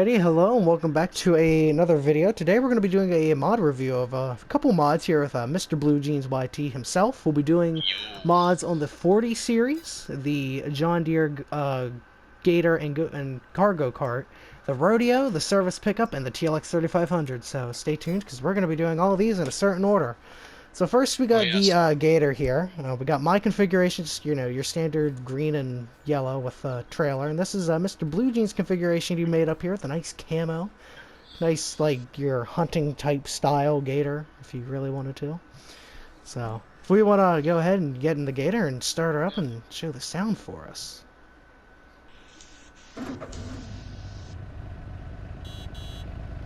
Alrighty, hello and welcome back to another video. Today we're going to be doing a mod review of a couple mods here with Mr. Blue Jeans YT himself. We'll be doing mods on the 40 series, the John Deere Gator and Cargo Cart, the Rodeo, the Service Pickup, and the TLX 3500. So stay tuned because we're going to be doing all of these in a certain order. So first we got the Gator here. We got my configuration, just, your standard green and yellow with a trailer. And this is Mr. Blue Jeans configuration he made up here with a nice camo. Nice, like, your hunting type style Gator, if you really wanted to. So, if we want to go ahead and get in the Gator and start her up and show the sound for us.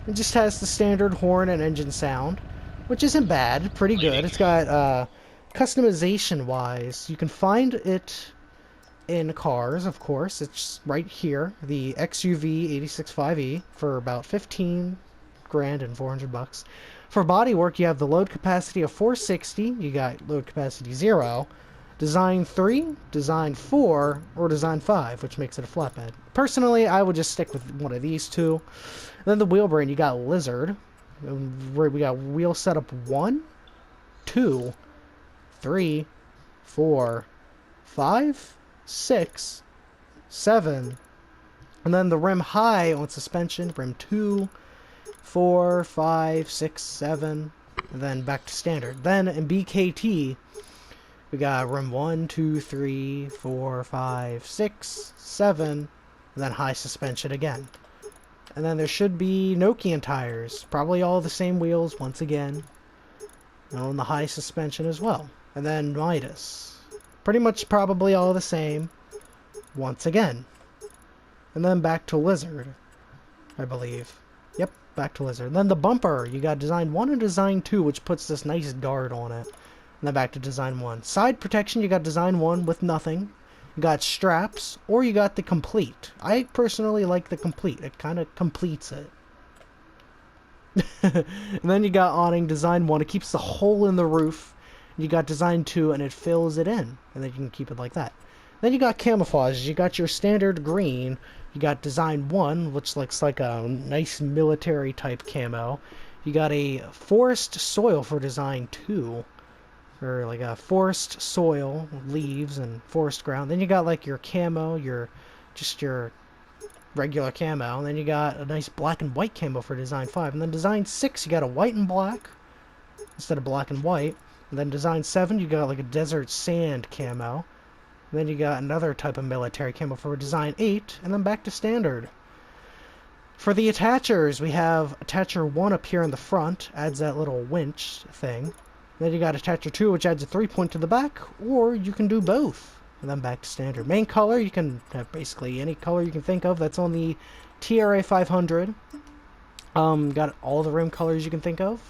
It just has the standard horn and engine sound, which isn't bad, pretty good. It's got, customization-wise, you can find it in cars, of course. It's right here, the XUV 865E for about 15 grand and 400 bucks. For bodywork, you have the load capacity of 460, you got load capacity 0, design 3, design 4, or design 5, which makes it a flatbed. Personally, I would just stick with one of these two. And then the wheel brand, you got Lizard. We got wheel setup 1, 2, 3, 4, 5, 6, 7, and then the rim high on suspension, rim 2, 4, 5, 6, 7, and then back to standard. Then in BKT, we got rim 1, 2, 3, 4, 5, 6, 7, and then high suspension again. And then there should be Nokian tires, probably all the same wheels once again, on the high suspension as well. And then Midas, pretty much probably all the same once again. And then back to Lizard, I believe. Yep, back to Lizard. And then the bumper, you got design 1 and design 2, which puts this nice guard on it. And then back to design 1. Side protection, you got design 1 with nothing. You got straps, or you got the complete. I personally like the complete. It kind of completes it. And then you got awning design 1. It keeps the hole in the roof. You got design 2, and it fills it in. And then you can keep it like that. Then you got camouflage. You got your standard green. You got design 1, which looks like a nice military type camo. You got a forest soil for design 2. Or like a forest soil, leaves, and forest ground. Then you got like your camo, just your regular camo. And then you got a nice black and white camo for design 5. And then design 6, you got a white and black instead of black and white. And then design 7, you got like a desert sand camo. And then you got another type of military camo for design 8. And then back to standard. For the attachers, we have attacher 1 up here in the front. Adds that little winch thing. Then you got attacher 2, which adds a 3-point to the back, or you can do both. And then back to standard. Main color, you can have basically any color you can think of that's on the TRA 500. Got all the rim colors you can think of.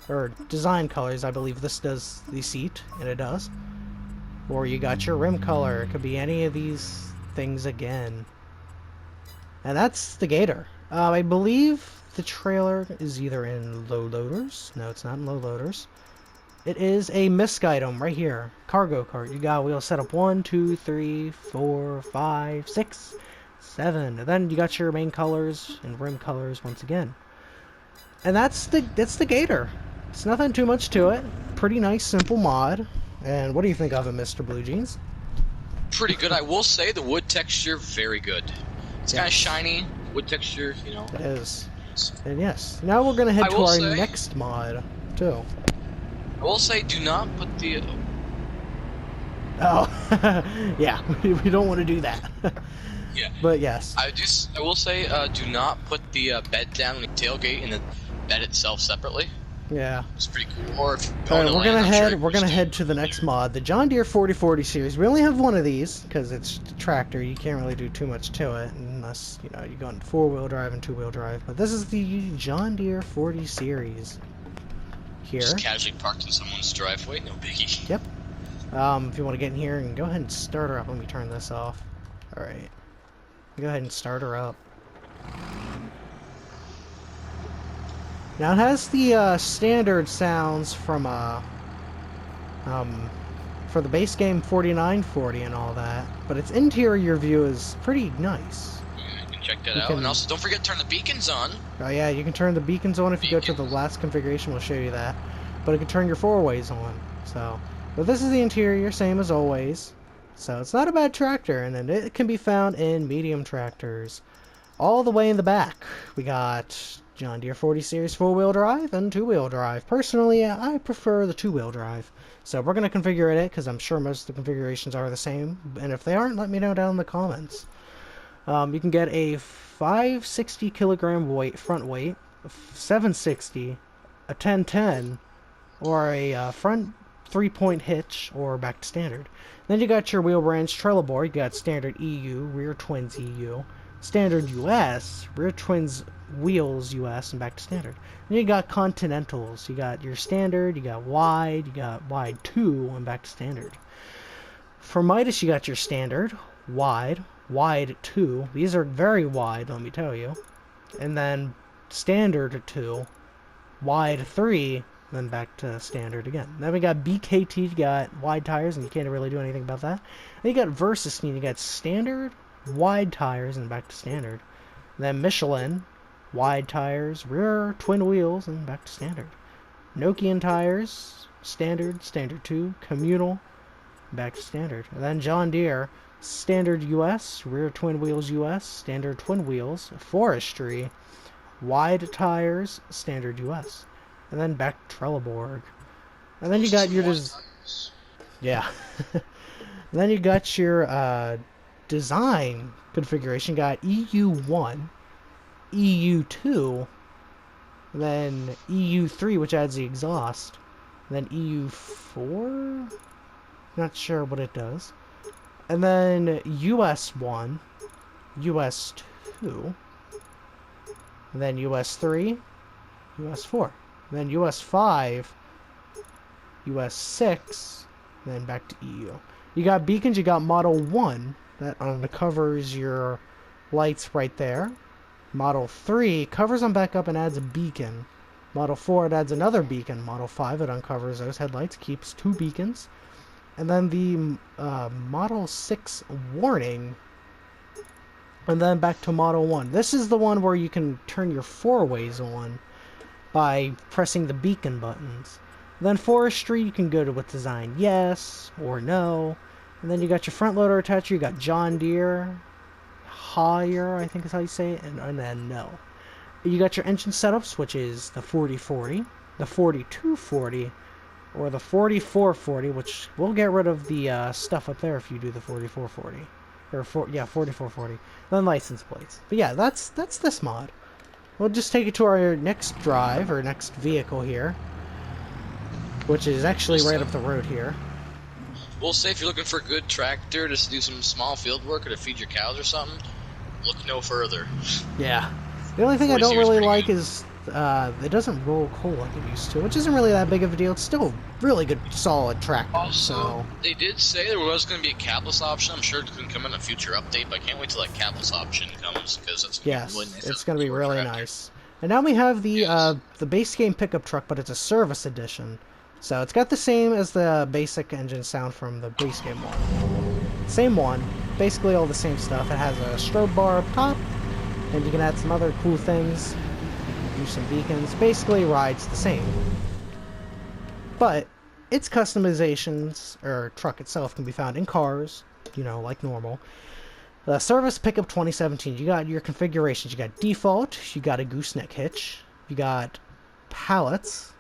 Or design colors, I believe this does the seat, and it does. Or you got your rim color. It could be any of these things again. And that's the Gator. I believe the trailer is either in low loaders. No, it's not in low loaders. It is a misc item right here. Cargo cart. You got wheel setup 1, 2, 3, 4, 5, 6, 7. And then you got your main colors and rim colors once again. And that's the Gator. It's nothing too much to it. Pretty nice, simple mod. And what do you think of it, Mr. Blue Jeans? Pretty good. I will say the wood texture, very good. It's kind of shiny, wood texture, you know. It is. And yes, now we're going to head to our next mod, too. I will say, do not put the... Oh, yeah, we don't want to do that. Yeah. But yes. I will say, do not put the bed down on the tailgate and the bed itself separately. Yeah. It's pretty cool. Or if Alright, we're gonna head to the next mod, the John Deere 4040 series. We only have one of these because it's a tractor. You can't really do too much to it unless you go into 4-wheel drive and 2-wheel drive. But this is the John Deere 40 series. Here. Just casually parked in someone's driveway, no biggie. Yep. If you want to get in here and go ahead and start her up. Let me turn this off. Alright. Go ahead and start her up. Now it has the standard sounds from for the base game 4940 and all that, but its interior view is pretty nice. Yeah, I can check that You out. can- And also, don't forget to turn the beacons on. Oh yeah, you can turn the beacons on if you go to the last configuration. We'll show you that. But it can turn your four-ways on. So, but this is the interior, same as always. So it's not a bad tractor, and then it can be found in medium tractors. All the way in the back, we got John Deere 40 Series 4-wheel drive and 2-wheel drive. Personally, I prefer the 2-wheel drive. So we're going to configure it because I'm sure most of the configurations are the same. And if they aren't, let me know down in the comments. You can get a 560 kilogram weight, front weight, 760, a 1010, or a front 3-point hitch, or back to standard. Then you got your wheel branch trailer board. You got standard EU, rear twins EU, standard US, rear twins wheels US, and back to standard. Then you got continentals. You got your standard, you got wide 2, and back to standard. For Midas, you got your standard, wide 2. These are very wide, let me tell you. And then standard 2, wide 3, then back to standard again. Then we got BKT, you got wide tires, and you can't really do anything about that. Then you got Versus, you got standard, wide tires, and back to standard. Then Michelin, wide tires, rear twin wheels, and back to standard. Nokian tires, standard 2, communal, back to standard. And then John Deere, standard US, rear twin wheels US, standard twin wheels, forestry, wide tires, standard US. And then back to Trelleborg. And then you got your yeah. And then you got your design configuration. You got EU1, EU2, then EU3, which adds the exhaust, then EU4, not sure what it does, and then US1, US2, and then US3, US4, then US5, US6, then back to EU. You got beacons. You got Model 1 that covers your lights right there. Model 3 covers them back up and adds a beacon. Model 4, it adds another beacon. Model 5, it uncovers those headlights, keeps 2 beacons. And then the Model 6 warning. And then back to Model 1. This is the one where you can turn your 4-ways on by pressing the beacon buttons. Then forestry, you can go to with design yes or no. And then you got your front loader attacher. You got John Deere, higher, I think is how you say it, and then no. You got your engine setups, which is the 4040, the 4240, or the 4440, which will get rid of the stuff up there if you do the 4440. Or 4440. Then license plates. But yeah, that's this mod. We'll just take it to our next drive, or next vehicle here, which is actually right up the road here. We'll say if you're looking for a good tractor to do some small field work or to feed your cows or something, look no further. Yeah. The only thing I don't really like is it doesn't roll coal like it used to, which isn't really that big of a deal. It's still a really good, solid tractor. Also, so they did say there was going to be a capless option. I'm sure it can come in a future update, but I can't wait till that capless option comes because it's going to be really nice. It's going to be really nice. And now we have the base game pickup truck, but it's a service edition. So it's got the same as the basic engine sound from the base game one. Same one, basically all the same stuff. It has a strobe bar up top, and you can add some other cool things, use some beacons. Basically rides the same. But its customizations, or truck itself, can be found in cars, you know, like normal. The service pickup 2017, you got your configurations. You got default, you got a gooseneck hitch, you got pallets,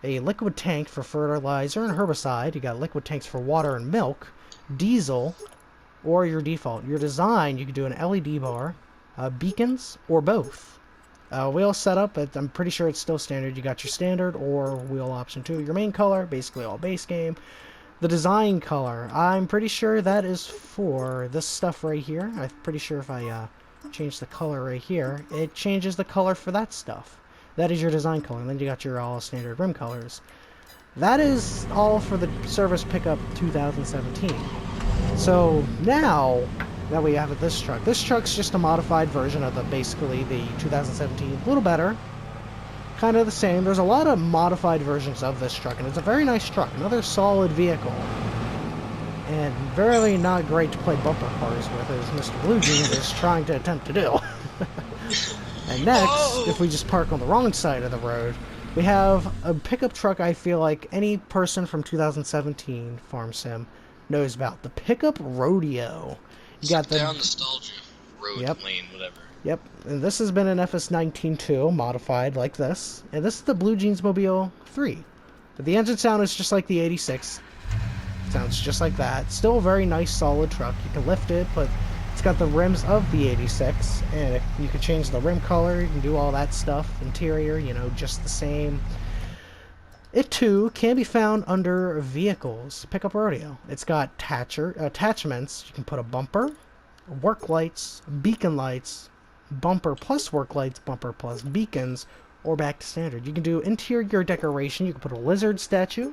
a liquid tank for fertilizer and herbicide, you got liquid tanks for water and milk, diesel, or your default. Your design, you can do an LED bar, beacons, or both. Wheel setup, I'm pretty sure it's still standard. You got your standard or wheel option 2. Your main color, basically all base game. The design color, I'm pretty sure that is for this stuff right here. I'm pretty sure if I change the color right here, it changes the color for that stuff. That is your design color. And then you got your all standard rim colors. That is all for the service pickup 2017. So now that we have this truck's just a modified version of basically the 2017. A little better, kind of the same. There's a lot of modified versions of this truck, and it's a very nice truck. Another solid vehicle, and very not great to play bumper cars with, as Mr. Blue Jeans is trying to attempt to do. And next, Whoa! if we just park on the wrong side of the road, we have a pickup truck I feel like any person from 2017 Farm Sim knows about. The pickup rodeo. You got the... Down nostalgia road Yep. lane, whatever. Yep, and this has been an FS19 too, modified like this. And this is the Blue Jeans Mobile 3. But the engine sound is just like the 86. Sounds just like that. Still a very nice, solid truck. You can lift it, but it's got the rims of the 86. And you can change the rim color, you can do all that stuff. Interior, you know, just the same. It too can be found under Vehicles, Pickup Rodeo. It's got attachments. You can put a bumper, work lights, beacon lights, bumper plus work lights, bumper plus beacons, or back to standard. You can do interior decoration. You can put a lizard statue,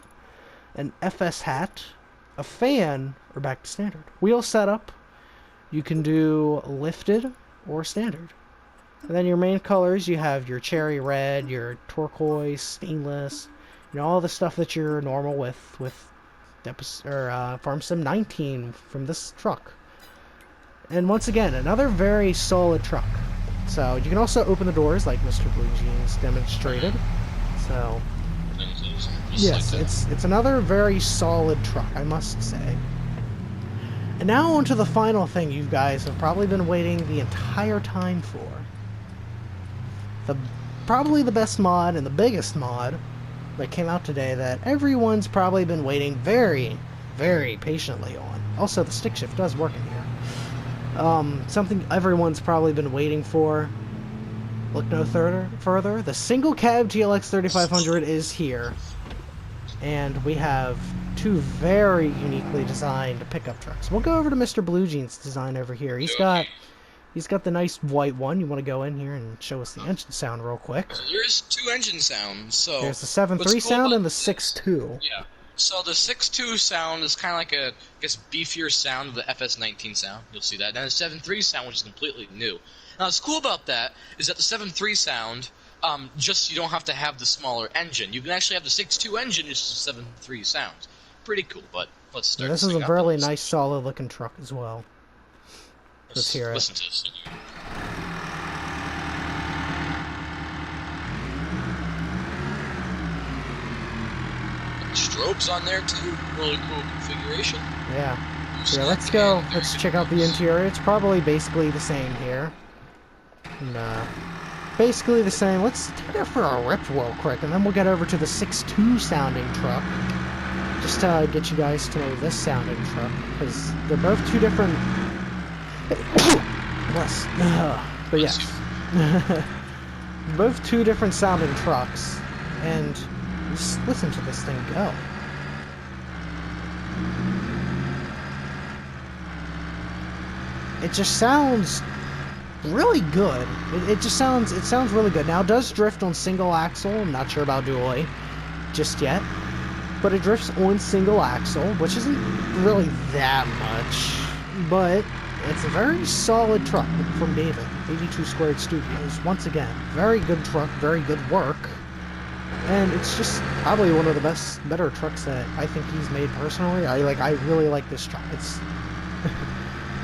an FS hat, a fan, or back to standard. Wheel setup, you can do lifted or standard. And then your main colors, you have your cherry red, your turquoise, stainless, you know, all the stuff that you're normal with Farm Sim 19 from this truck. And once again, another very solid truck. So you can also open the doors like Mr. Blue Jeans demonstrated. So yes, it's another very solid truck, I must say. And now on to the final thing you guys have probably been waiting the entire time for. Probably the best mod and the biggest mod that came out today that everyone's probably been waiting very, very patiently on. Also, the stick shift does work in here. Something everyone's probably been waiting for. Look no further. The single cab GLX 3500 is here. And we have two very uniquely designed pickup trucks. We'll go over to Mr. Blue Jeans' design over here. He's got the nice white one. You want to go in here and show us the engine sound real quick? So there's two engine sounds. So there's the 7.3 sound and the 6.2. Yeah. So the 6.2 sound is kind of like a, I guess, beefier sound of the FS19 sound. You'll see that. And the 7.3 sound, which is completely new. Now, what's cool about that is that the 7.3 sound, just you don't have to have the smaller engine. You can actually have the 6.2 engine, just the 7.3 sound. Pretty cool, but let's start. Yeah, this is a really nice, solid-looking truck as well. Let's hear it. Listen to this. Strobes on there too. Really cool configuration. Yeah. So yeah, let's go. Let's check out the interior. It's probably basically the same here. Nah. Basically the same. Let's take it for a rip real quick, and then we'll get over to the 6.2 sounding truck. Just to get you guys to know this sounding truck, because they're both two different... Bless. But yes. Both two different sounding trucks, and just listen to this thing go. It just sounds really good. It sounds really good. Now it does drift on single axle. I'm not sure about dually just yet, but it drifts on single axle, which isn't really that much, but it's a very solid truck from David, 82 Squared Studios. Once again, very good truck, very good work. And it's just probably one of the better trucks that I think he's made personally. I really like this truck. It's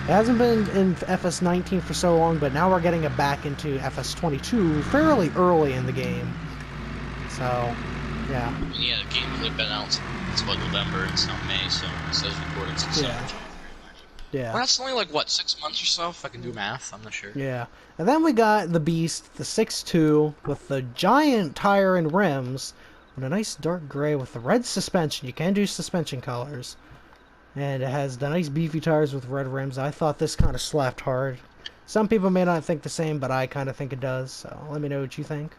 it hasn't been in FS19 for so long, but now we're getting it back into FS22 fairly early in the game. So, yeah. Yeah, the game's only been out since November. It's not May, so it says recording since January. Yeah. Well, that's only like what, 6 months or so, if I can do math. I'm not sure. Yeah. And then we got the Beast, the 6.2, with the giant tire and rims, and a nice dark gray with the red suspension. You can do suspension colors. And it has the nice beefy tires with red rims. I thought this kind of slapped hard. Some people may not think the same, but I kind of think it does. So let me know what you think.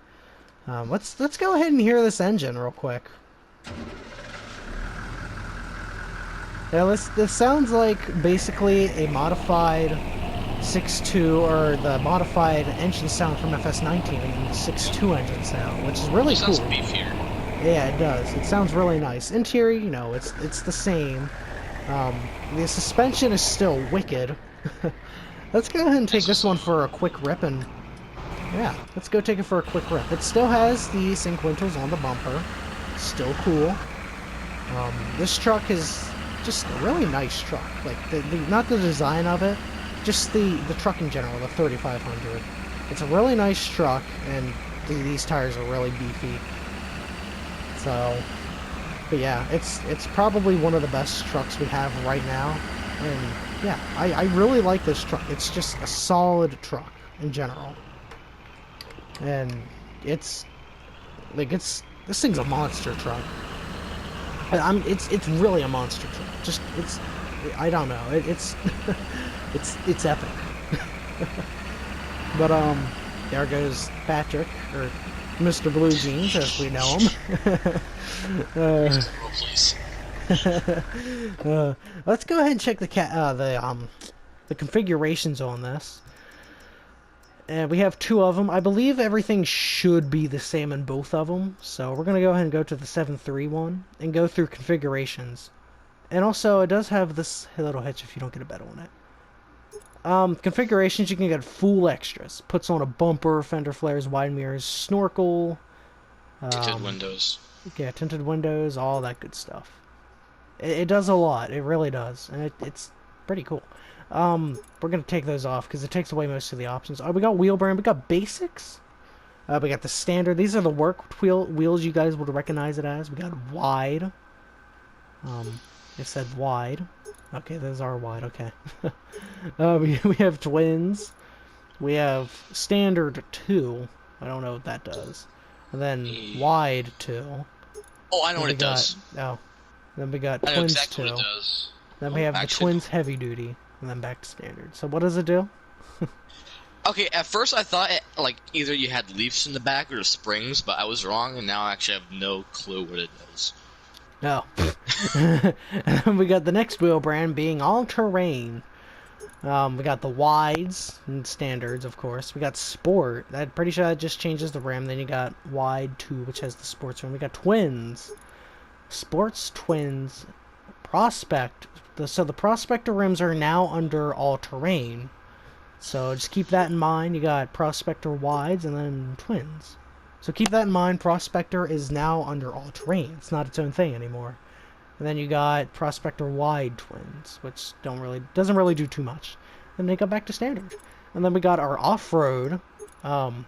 Let's go ahead and hear this engine real quick. Now this sounds like basically a modified 6.2 or the modified engine sound from FS19 and the 6.2 engine sound, which is really cool. It sounds beefier. Yeah, it does. It sounds really nice. Interior, you know, it's the same. The suspension is still wicked. Let's go ahead and take this one for a quick rip, and yeah, let's go take it for a quick rip. It still has the cinquentos on the bumper. Still cool. This truck is just a really nice truck. Like, not the design of it, just the truck in general, the 3500. It's a really nice truck, and these tires are really beefy. So, but yeah, it's probably one of the best trucks we have right now. And yeah, I really like this truck. It's just a solid truck in general. And it's this thing's a monster truck. It's really a monster truck. Just I don't know. It's it's epic. But there goes Patrick, or Mr. Blue Jeans as we know him. Let's go ahead and check the configurations on this. And we have two of them. I believe everything should be the same in both of them. So we're going to go ahead and go to the 7.3 one and go through configurations. And also, it does have this little hitch if you don't get a bet on it. Configurations, you can get full extras. Puts on a bumper, fender flares, wide mirrors, snorkel. Tinted windows. Yeah, tinted windows, all that good stuff. It does a lot. It really does. And it's pretty cool. We're going to take those off because it takes away most of the options. Oh, we got wheel brand. We got basics. We got the standard. These are the work wheels you guys would recognize it as. We got wide. It said wide. Okay, those are wide. Okay. We have twins. We have standard 2. I don't know what that does. And then wide 2. Oh, I know what it does. Oh. Then we got I know twins exactly 2. what it does. Then we have the twins heavy duty. And then back to standard. So what does it do? Okay, at first I thought like either you had leafs in the back or springs, but I was wrong, and now I actually have no clue what it does. No. And then we got the next wheel brand being all-terrain. We got the wides and standards, of course. We got sport. I'm pretty sure that just changes the rim. Then you got wide 2, which has the sports rim. We got twins. Sports, twins, prospect. So the prospector rims are now under all-terrain. So just keep that in mind. You got prospector wides and then twins. So keep that in mind. Prospector is now under all-terrain. It's not its own thing anymore. And then you got prospector wide twins, which doesn't really do too much. And they go back to standard. And then we got our off-road. Don't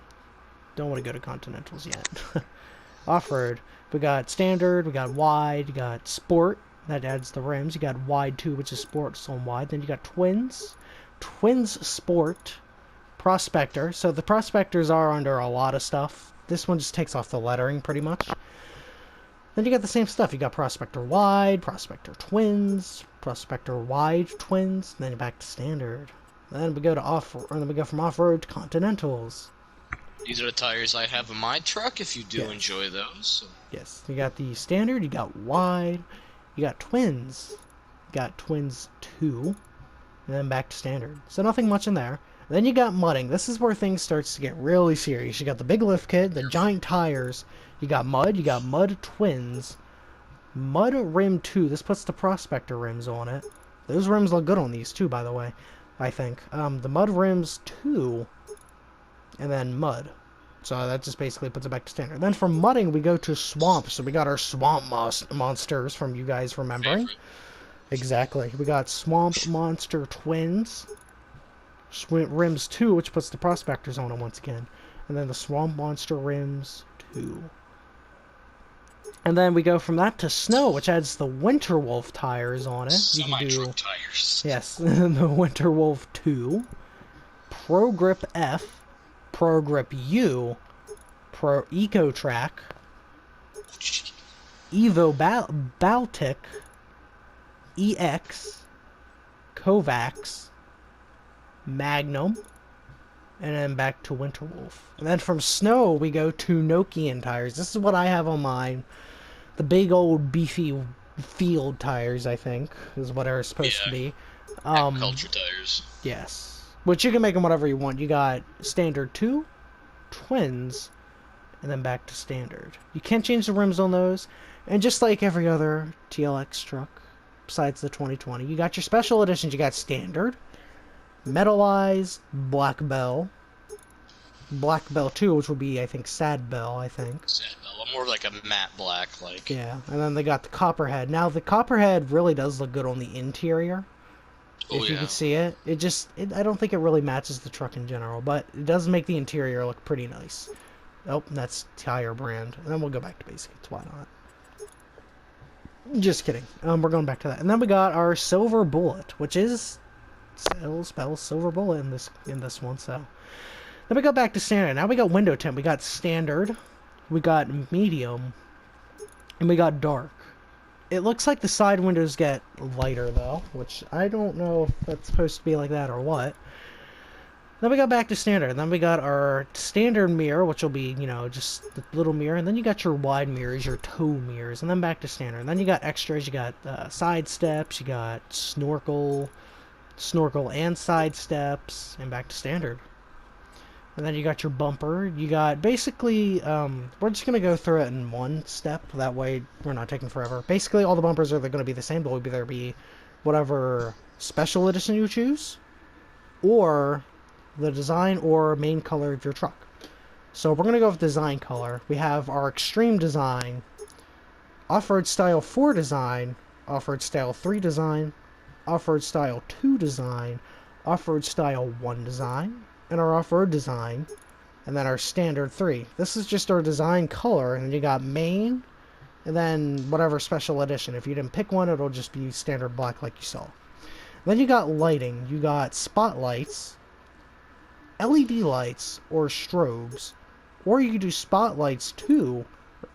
want to go to Continentals yet. Off-road. We got standard. We got wide. You got sport. That adds the rims. You got wide 2, which is sports on wide. Then you got twins. Twins sport. Prospector. So the prospectors are under a lot of stuff. This one just takes off the lettering pretty much. Then you got the same stuff. You got prospector wide, prospector twins, prospector wide twins, and then back to standard. Then we go to then we go from off-road to Continentals. These are the tires I have in my truck. If you do enjoy those. So. Yes, you got the standard. You got wide. You got twins. You got twins 2, and then back to standard. So nothing much in there. Then you got mudding. This is where things starts to get really serious. You got the big lift kit, the giant tires. You got mud twins. Mud rim 2. This puts the prospector rims on it. Those rims look good on these too, by the way. I think. The mud rims 2. And then mud. So that just basically puts it back to standard. Then from mudding, we go to swamp. So we got our swamp monsters from you guys remembering. Exactly. We got swamp monster twins. Rims 2, which puts the prospectors on it once again. And then the swamp monster rims 2. And then we go from that to snow, which adds the Winter Wolf tires on it. Semi-truck tires. Yes, the Winter Wolf 2. Pro Grip F. Pro Grip U. Pro Eco Track. Evo Baltic. EX. Kovacs. Magnum. And then back to Winter Wolf. And then from snow, we go to Nokian tires. This is what I have on mine. The big old beefy field tires, I think, is what they're supposed to be. Agriculture tires. Yes. Which you can make them whatever you want. You got standard 2, twins, and then back to standard. You can't change the rims on those. And just like every other TLX truck, besides the 2020, you got your special editions. You got standard, metallized, black bell 2, which would be, I think, sad bell, I think. Sad bell. More like a matte black, like. Yeah, and then they got the copperhead. Now, the copperhead really does look good on the interior. Oh If you yeah. could see it, I don't think it really matches the truck in general, but it does make the interior look pretty nice. Oh, that's tire brand. And then we'll go back to basic. Why not? Just kidding. We're going back to that. And then we got our silver bullet, which is spells silver bullet in this one. So then we go back to standard. Now we got window tint. We got standard, we got medium, and we got dark. It looks like the side windows get lighter though, which I don't know if that's supposed to be like that or what. Then we got back to standard. Then we got our standard mirror, which will be, you know, just the little mirror. And then you got your wide mirrors, your tow mirrors. And then back to standard. And then you got extras. You got side steps. You got snorkel and side steps. And back to standard. And then you got your bumper. You got basically, we're just going to go through it in one step. That way we're not taking forever. Basically all the bumpers are going to be the same. They'll either be whatever special edition you choose, or the design or main color of your truck. So we're going to go with design color. We have our extreme design, off-road style 4 design, off-road style 3 design, off-road style 2 design, off-road style 1 design, and our off-road design, and then our standard 3. This is just our design color, and you got main, and then whatever special edition. If you didn't pick one, it'll just be standard black like you saw. Then you got lighting. You got spotlights, LED lights, or strobes. Or you can do spotlights too,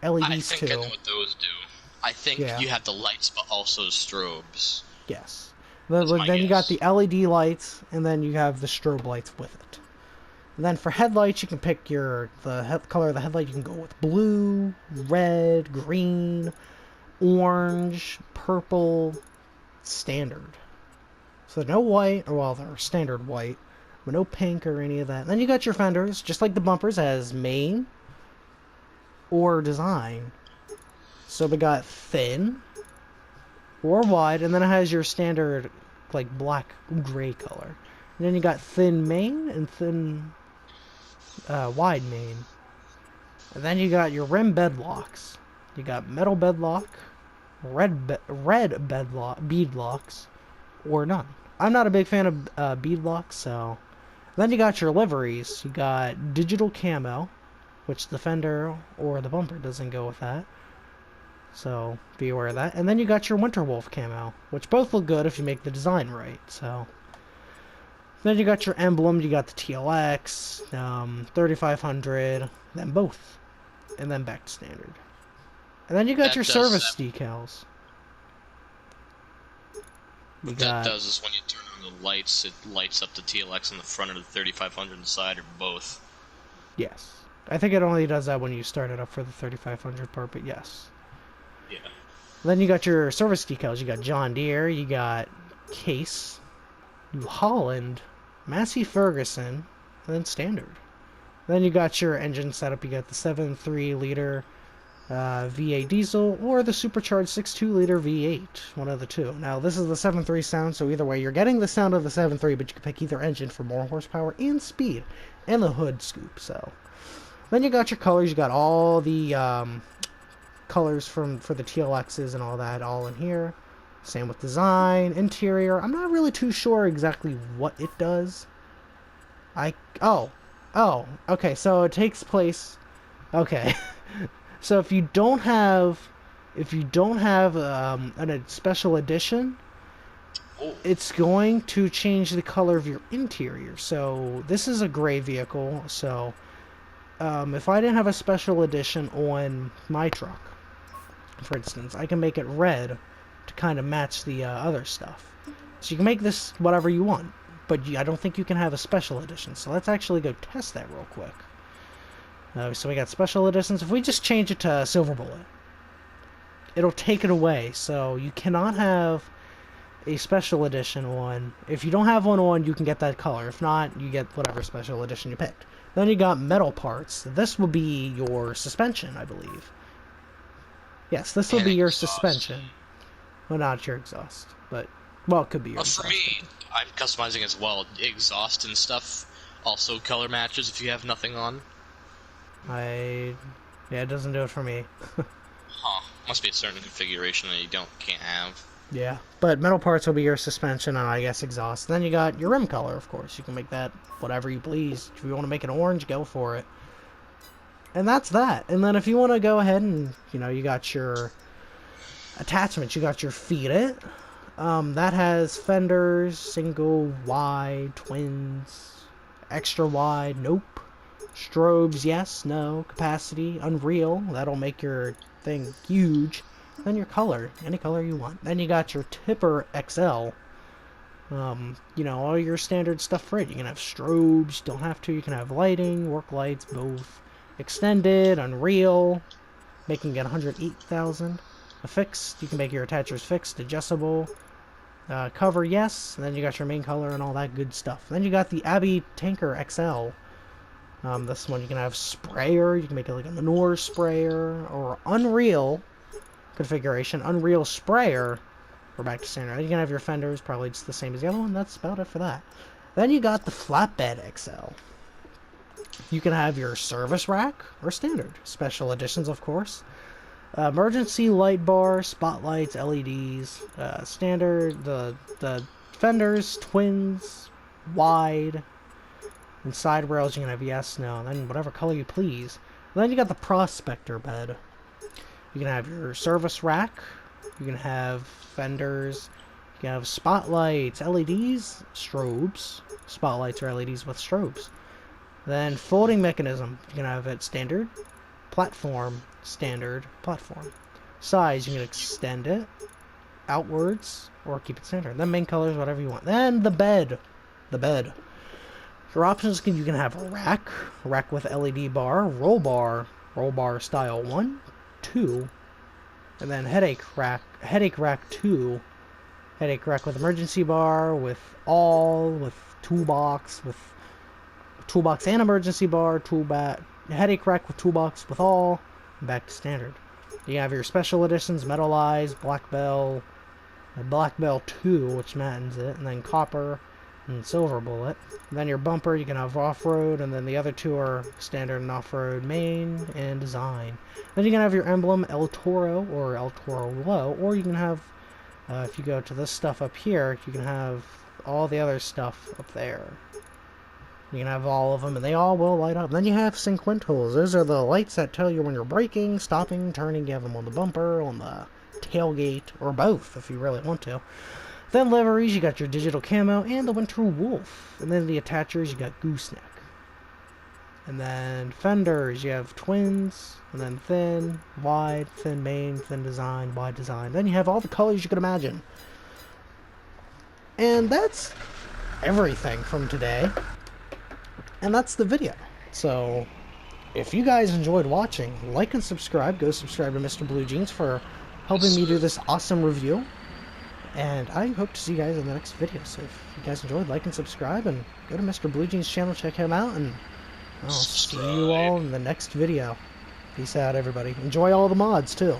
or LEDs I think too. I know what those do. I think you have the lights, but also strobes. Yes. That's my Then you got guess. the LED lights, and then you have the strobe lights with it. And then for headlights, you can pick the color of the headlight. You can go with blue, red, green, orange, purple, standard. So no white, or well, they're standard white, but no pink or any of that. And then you got your fenders, just like the bumpers, as main or design. So we got thin or wide, and then it has your standard like black gray color. And then you got thin main and thin wide main. And then you got your rim bed locks. You got metal bed lock, red bed lock, bead locks, or none. I'm not a big fan of bead locks, so. Then you got your liveries. You got digital camo, which the fender or the bumper doesn't go with that. So be aware of that. And then you got your Winterwolf camo, which both look good if you make the design right. So then you got your emblem. You got the TLX, 3500, then both, and then back to standard. And then you got your service decals. What that does is when you turn on the lights, it lights up the TLX on the front of the 3500 and the side, or both. Yes. I think it only does that when you start it up for the 3500 part, but yes. Yeah. Then you got your service decals. You got John Deere, you got Case, New Holland, Massey Ferguson, and then standard. Then you got your engine setup. You got the 7.3 liter V8 diesel or the supercharged 6.2 liter V8, one of the two. Now this is the 7.3 sound, so either way you're getting the sound of the 7.3, but you can pick either engine for more horsepower and speed, and the hood scoop. So then you got your colors. You got all the colors for the TLXs and all that all in here. Same with design, interior. I'm not really too sure exactly what it does. Okay, so it takes place. Okay. So if you don't have a special edition, it's going to change the color of your interior. So this is a gray vehicle. So if I didn't have a special edition on my truck, for instance, I can make it red to kind of match the other stuff. So you can make this whatever you want, but I don't think you can have a special edition. So let's actually go test that real quick. So we got special editions. If we just change it to silver bullet, it'll take it away. So you cannot have a special edition on. If you don't have one on, you can get that color. If not, you get whatever special edition you picked. Then you got metal parts. This will be your suspension, I believe. Yes, this will be your suspension. Well, not your exhaust, but well, it could be your exhaust. For me, I'm customizing as well. Exhaust and stuff also color matches if you have nothing on. Yeah, it doesn't do it for me. Huh. Must be a certain configuration that you can't have. Yeah, but metal parts will be your suspension and I guess exhaust. Then you got your rim color, of course. You can make that whatever you please. If you want to make it orange, go for it. And that's that. And then if you want to go ahead and, you got your attachments. You got your feed it. That has fenders, single, wide, twins, extra wide, nope. Strobes, yes, no. Capacity, unreal. That'll make your thing huge. Then your color, any color you want. Then you got your tipper XL. All your standard stuff for it. You can have strobes, don't have to. You can have lighting, work lights, both. Extended, unreal, making it 108,000. A fixed, you can make your attachers fixed, adjustable. Cover, yes. And then you got your main color and all that good stuff. Then you got the Abbey Tanker XL. This one you can have sprayer. You can make it like a manure sprayer or Unreal configuration. Unreal sprayer. We're back to standard. You can have your fenders, probably just the same as the other one. That's about it for that. Then you got the Flatbed XL. You can have your service rack or standard. Special editions, of course. Emergency light bar, spotlights, LEDs, standard, the fenders, twins, wide, and side rails you can have yes, no, and then whatever color you please. And then you got the prospector bed. You can have your service rack, you can have fenders, you can have spotlights, LEDs, strobes, spotlights or LEDs with strobes. Then folding mechanism, you can have it standard, platform, standard, platform. Size, you can extend it outwards or keep it standard. Then main colors, whatever you want. Then the bed. Your options, you can have a rack with LED bar, roll bar style 1, 2, and then headache rack 2, headache rack with emergency bar, with toolbox and emergency bar, headache rack with toolbox with all, and back to standard. You have your special editions, Metal Eyes, Black Bell 2, which mattens it, and then Copper and Silver Bullet. And then your bumper, you can have off-road, and then the other two are standard and off-road, main and design. Then you can have your emblem, El Toro or El Toro Low, or you can have, if you go to this stuff up here, you can have all the other stuff up there. You can have all of them, and they all will light up. Then you have sequentials. Those are the lights that tell you when you're braking, stopping, turning. You have them on the bumper, on the tailgate, or both if you really want to. Then liveries, you got your digital camo and the winter wolf. And then the attachers, you got gooseneck. And then fenders, you have twins, and then thin, wide, thin main, thin design, wide design. Then you have all the colors you could imagine. And that's everything from today. And that's the video. So, if you guys enjoyed watching, like and subscribe. Go subscribe to Mr. Blue Jeans for helping me do this awesome review. And I hope to see you guys in the next video. So if you guys enjoyed, like and subscribe. And go to Mr. Blue Jeans' channel, check him out. And I'll see you all in the next video. Peace out, everybody. Enjoy all the mods, too.